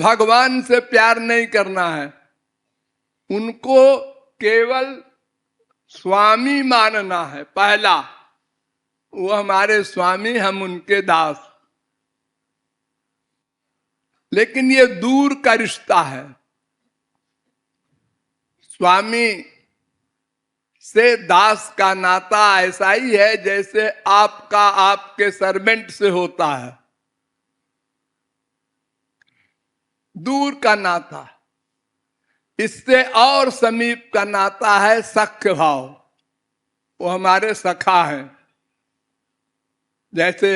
भगवान से प्यार नहीं करना है, उनको केवल स्वामी मानना है। पहला, वो हमारे स्वामी, हम उनके दास। लेकिन ये दूर का रिश्ता है। स्वामी से दास का नाता ऐसा ही है जैसे आपका आपके सर्वेंट से होता है, दूर का नाता। इससे और समीप का नाता है सख्य भाव। वो हमारे सखा हैं। जैसे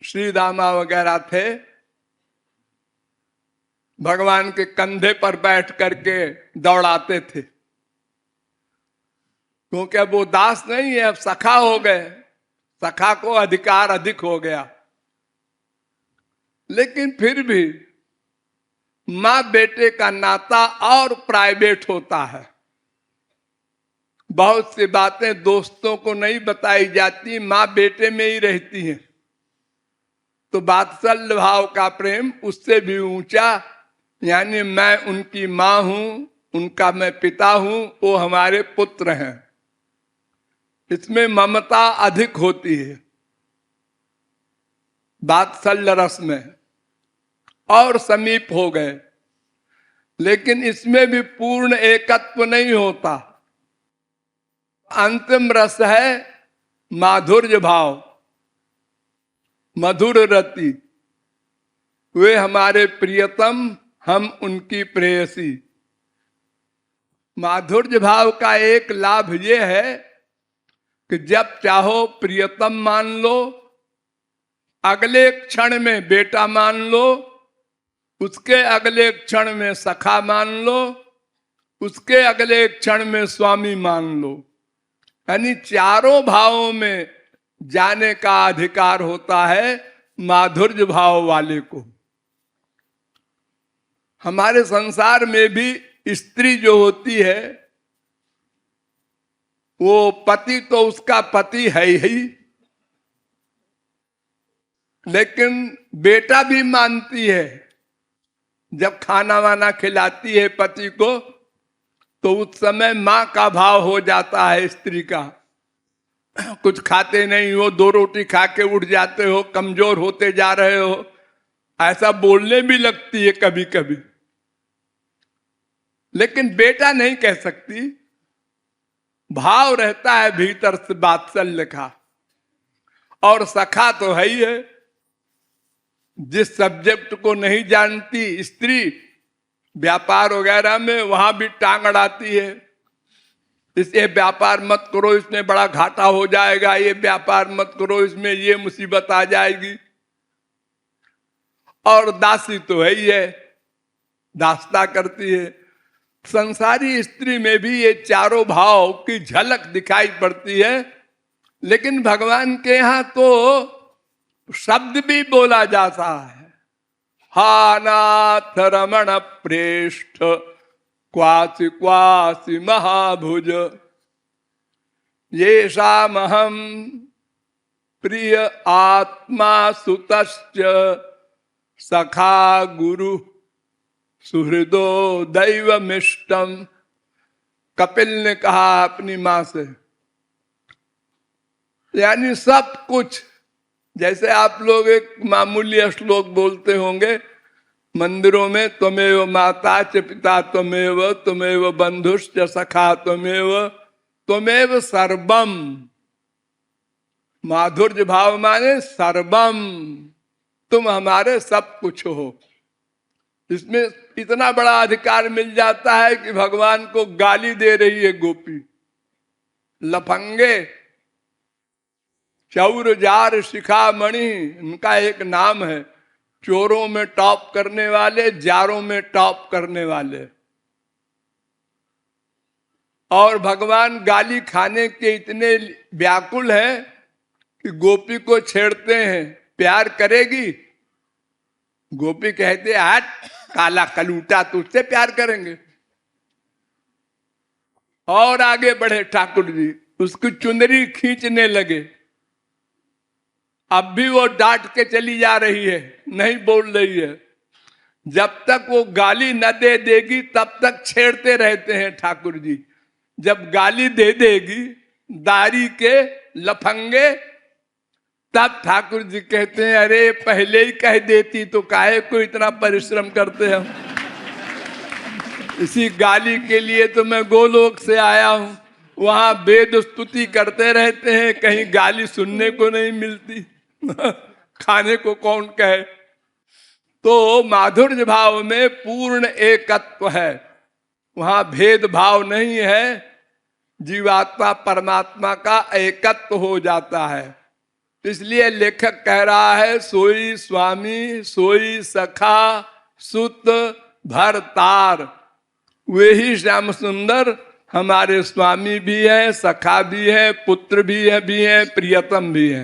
श्री दामा वगैरह थे, भगवान के कंधे पर बैठ करके दौड़ाते थे, क्योंकि अब वो दास नहीं है, अब सखा हो गए। सखा को अधिकार अधिक हो गया। लेकिन फिर भी मां बेटे का नाता और प्राइवेट होता है। बहुत सी बातें दोस्तों को नहीं बताई जाती, मां बेटे में ही रहती हैं। तो वात्सल्य भाव का प्रेम उससे भी ऊंचा, यानी मैं उनकी मां हूं, उनका मैं पिता हूं, वो हमारे पुत्र हैं। इसमें ममता अधिक होती है वात्सल्य रस में, और समीप हो गए। लेकिन इसमें भी पूर्ण एकत्व नहीं होता। अंतिम रस है माधुर्य भाव, मधुर रति। वे हमारे प्रियतम, हम उनकी प्रेयसी। माधुर्य भाव का एक लाभ ये है कि जब चाहो प्रियतम मान लो, अगले क्षण में बेटा मान लो, उसके अगले क्षण में सखा मान लो, उसके अगले क्षण में स्वामी मान लो। यानी चारों भावों में जाने का अधिकार होता है माधुर्य भाव वाले को। हमारे संसार में भी स्त्री जो होती है, वो पति तो उसका पति है ही, लेकिन बेटा भी मानती है। जब खाना वाना खिलाती है पति को, तो उस समय मां का भाव हो जाता है स्त्री का। कुछ खाते नहीं हो, 2 रोटी खा के उठ जाते हो, कमजोर होते जा रहे हो, ऐसा बोलने भी लगती है कभी कभी। लेकिन बेटा नहीं कह सकती, भाव रहता है भीतर से वात्सल्य का। और सखा तो है ही है। जिस सब्जेक्ट को नहीं जानती स्त्री, व्यापार वगैरह में, वहां भी टांग अड़ाती है। इसे व्यापार मत करो, इसमें बड़ा घाटा हो जाएगा, ये व्यापार मत करो, इसमें ये मुसीबत आ जाएगी। और दासी तो है ही है, दासता करती है। संसारी स्त्री में भी ये चारों भाव की झलक दिखाई पड़ती है। लेकिन भगवान के यहां तो शब्द भी बोला जाता है, हा नाथ रमण प्रेष्ठ क्वासि क्वासि महाभुज, येषामहं प्रिय आत्मा सुतश्च सखा गुरु सुहृदो दैवमिष्टम। कपिल ने कहा अपनी मां से, यानी सब कुछ। जैसे आप लोग एक मामूली श्लोक बोलते होंगे मंदिरों में, त्वमेव माता च पिता त्वमेव, त्वमेव बंधुश्च सखा त्वमेव, त्वमेव सर्वम। माधुर्य भाव माने सर्वम, तुम हमारे सब कुछ हो। इसमें इतना बड़ा अधिकार मिल जाता है कि भगवान को गाली दे रही है गोपी। लफंगे, चौर जार शिखामणि, इनका एक नाम है। चोरों में टॉप करने वाले, जारों में टॉप करने वाले। और भगवान गाली खाने के इतने व्याकुल हैं कि गोपी को छेड़ते हैं, प्यार करेगी? गोपी कहते हट काला कलूटा, तुझसे प्यार करेंगे। और आगे बढ़े ठाकुर जी, उसकी चुनरी खींचने लगे। अब भी वो डांट के चली जा रही है, नहीं बोल रही है। जब तक वो गाली न दे देगी तब तक छेड़ते रहते हैं ठाकुर जी। जब गाली दे देगी दारी के लफंगे, तब ठाकुर जी कहते हैं अरे पहले ही कह देती तो काहे को इतना परिश्रम करते हम। इसी गाली के लिए तो मैं गोलोक से आया हूं, वहां वेद स्तुति करते रहते हैं, कहीं गाली सुनने को नहीं मिलती। खाने को कौन कहे। तो माधुर्य भाव में पूर्ण एकत्व है, वहां भेदभाव नहीं है, जीवात्मा परमात्मा का एकत्व हो जाता है। इसलिए लेखक कह रहा है सोई स्वामी सोई सखा सुत भरतार। वे ही श्याम सुंदर हमारे स्वामी भी हैं, सखा भी है, पुत्र भी है, प्रियतम भी है।